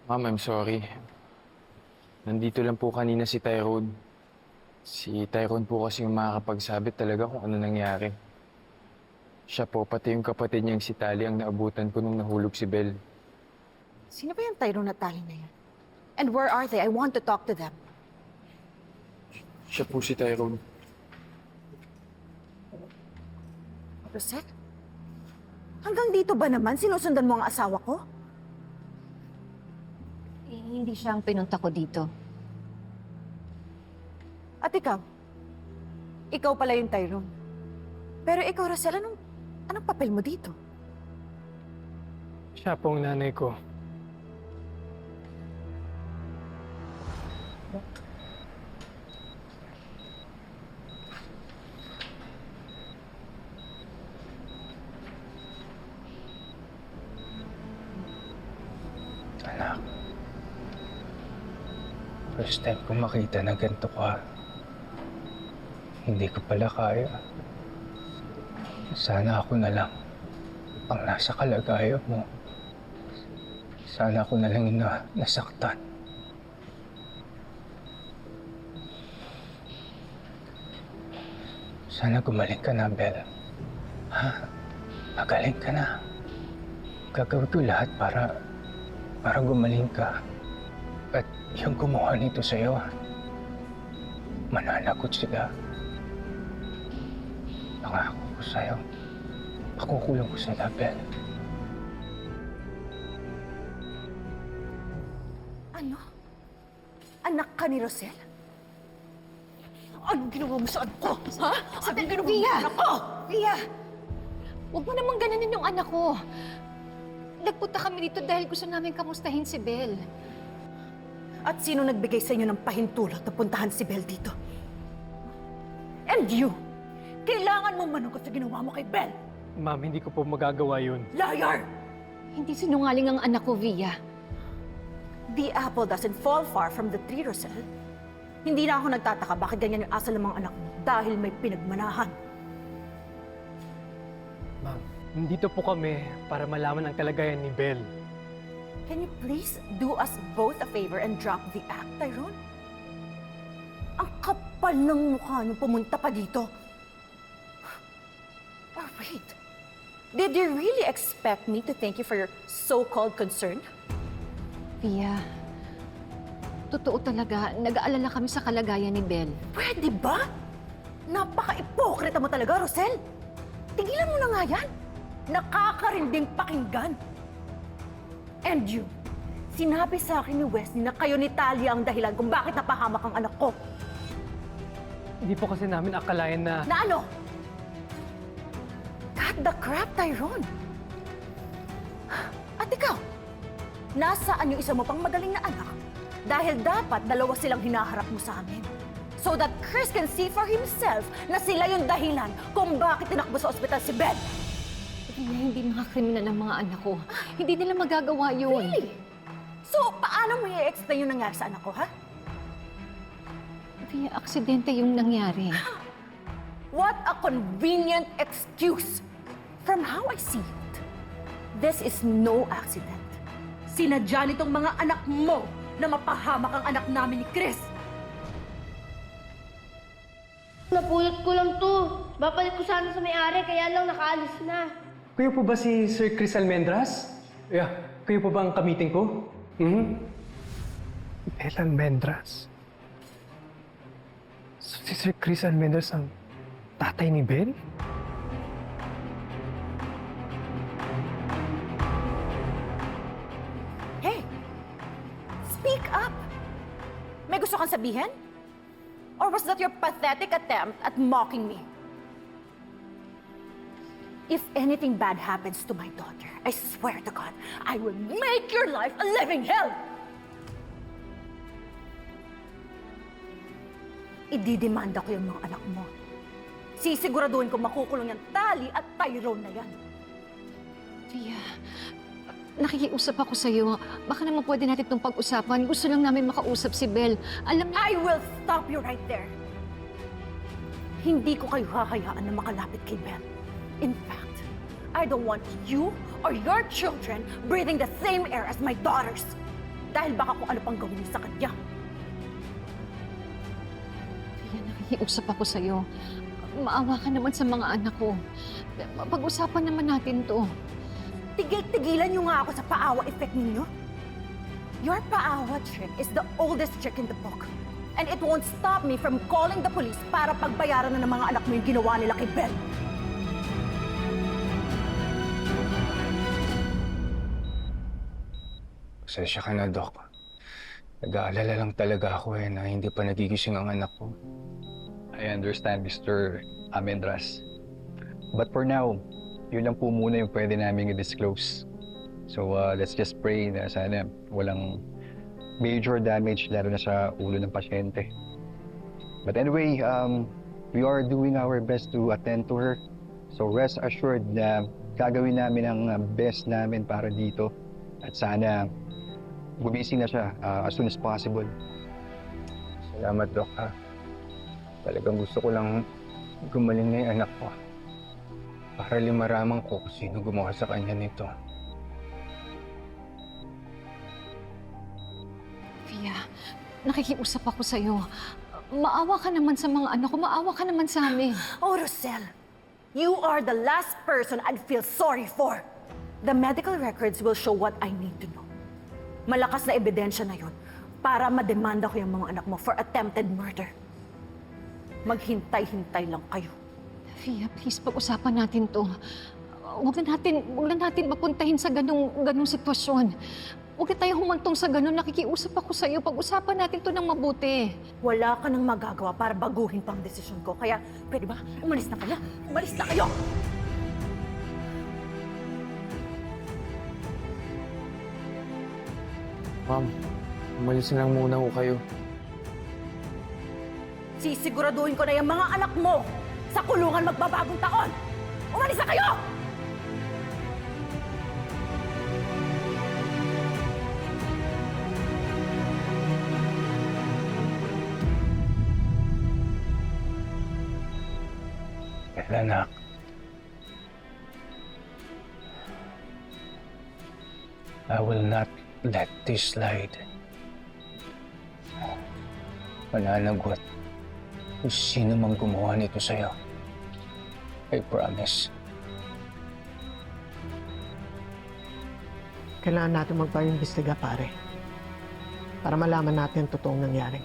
Ma'am, I'm sorry. Nandito lang po kanina si Tyrone. Si Tyrone po kasi yung makakapagsabi talaga kung ano nangyari. Siya po, pati yung kapatid niyang si Tali ang naabutan ko nung nahulog si Belle. Sino ba yung Tyrone at Tali na yan? And where are they? I want to talk to them. Siya po si Tyrone. Rosette? Hanggang dito ba naman sinusundan mo ang asawa ko? Hindi siya ang pinunta ko dito. At ikaw? Ikaw pala yung Tyrone. Pero ikaw, Roselle, anong papel mo dito? Siya po ang nanay ko. Anak, first time ko makita na ganito ka. Hindi ko pala kaya. Sana ako na lang ang nasa kalagayan mo. Sana ako na lang yung nasaktan. Sana gumaling ka na, Belle. Ha? Magaling ka na. Gagawin ko lahat para gumaling ka. At yung gumawa nito sa'yo, mananagot sila. Nangako ko sa'yo. Pakukulong ko sila, Belle. Ano? Anak ka ni Roselle? Anong ginawa mo sa anak ko? Ha? Anong ginawa mo sa anak ko? Via! Huwag mo namang gananin yung anak ko. Nagpunta kami dito dahil gusto namin kamustahin si Belle. At sino nagbigay sa inyo ng pahintulot na puntahan si Belle dito? And you! Kailangan mo manugot sa ginawa mo kay Belle! Ma'am, hindi ko po magagawa yun. Liar! Hindi sinungaling ang anak ko, Via. The apple doesn't fall far from the tree, Roselle. Hindi na ako nagtataka bakit ganyan yung asal ng mga anak mo dahil may pinagmanahan. Ma'am, nandito po kami para malaman ang kalagayan ni Belle. Can you please do us both a favor and drop the act, Tyrone? Ang kapal ng mukha nung pumunta pa dito. Or wait, did you really expect me to thank you for your so-called concern? Via, totoo talaga, nag-aalala kami sa kalagayan ni Belle. Pwede ba? Napaka-ipokrita mo talaga, Roselle. Tigilan mo na nga yan. Nakakarinding pakinggan. And you, sinabi sa akin ni Wesley na kayo ni Talia ang dahilan kung bakit napahamak ang anak ko. Hindi po kasi namin akalain na... Na ano? Cut the crap, Tyrone. At ikaw, nasaan yung isa mo pang magaling na anak? Dahil dapat dalawa silang hinaharap mo sa amin. So that Chris can see for himself na sila yung dahilan kung bakit tinakbo sa ospital si Belle. Via, hindi mga kriminal ang mga anak ko. Hindi nila magagawa yun. Really? So, paano mo i-explain yung nangyari sa anak ko, ha? Via, aksidente yung nangyari. What a convenient excuse. From how I see it, this is no accident. Sinadya nitong mga anak mo na mapahamak ang anak namin ni Chris. Napulot ko lang to. Babalik ko sana sa may-ari, kaya lang nakaalis na. Kayo po ba si Sir Chris Almendras? Yeah, kayo po ba ang kamiting ko? Belle Almendras? So, si Sir Chris Almendras ang tatay ni Belle? Hey, speak up. May gusto kang sabihin? Or was that your pathetic attempt at mocking me? If anything bad happens to my daughter, I swear to God, I will make your life a living hell! Ididemanda ko yung mga anak mo. Sisiguraduhin ko makukulong yung Tali at Tyrone na yan. Via, nakikiusap ako sa'yo. Baka naman pwede natin itong pag-usapan. Gusto lang namin makausap si Belle. Alam niya... I will stop you right there. Hindi ko kayo hahayaan na makalapit kay Belle. In fact, I don't want you or your children breathing the same air as my daughters. dahil baka kung ano pang gawin niyo sa kanya. Fia, nakikiusap ako sa'yo. Maawa ka naman sa mga anak ko. Pag-usapan naman natin to. Tigil-tigilan niyo nga ako sa paawa effect ninyo. Your paawa trick is the oldest trick in the book. And it won't stop me from calling the police para pagbayaran na ng mga anak mo yung ginawa nila kay Belle. Pasensya ka na, Doc. Nag-aalala lang talaga ako na hindi pa nagigising ang anak ko. I understand, Mr. Amendras. But for now, yun lang po muna yung pwede namin i-disclose. So let's just pray na sana walang major damage lalo na sa ulo ng pasyente. But anyway, we are doing our best to attend to her. So rest assured na gagawin namin ang best namin para dito. At sana gumising na siya as soon as possible. Salamat, Doc, ha. Talagang gusto ko lang gumaling na yung anak ko. Para limaraman ko kung sino gumawa sa kanya nito. Fia, nakikiusap ako sa'yo. Maawa ka naman sa mga anak ko. Maawa ka naman sa amin. Oh, Rosel, you are the last person I'd feel sorry for. The medical records will show what I need to know. Malakas na ebidensya na yon para mademanda ko yung mga anak mo for attempted murder. Maghintay-hintay lang kayo. Fia, please, pag-usapan natin to. Huwag na natin mapuntahin sa ganung sitwasyon. Huwag na tayo humantong sa ganun. Nakikiusap ako sa'yo. Pag-usapan natin to ng mabuti. Wala ka nang magagawa para baguhin pang desisyon ko. Kaya, pwede ba? Umalis na kayo. Umalis na kayo! Ma'am, umalis na lang muna ko kayo. Sisiguraduhin ko na yung mga anak mo sa kulungan magbabagong taon! Umalis na kayo! Bella, anak. I will not let this slide. Mananagot kung sino mang gumawa nito sa'yo. I promise. Kailangan natin magpa-imbestiga, pare. Para malaman natin ang totoong nangyari.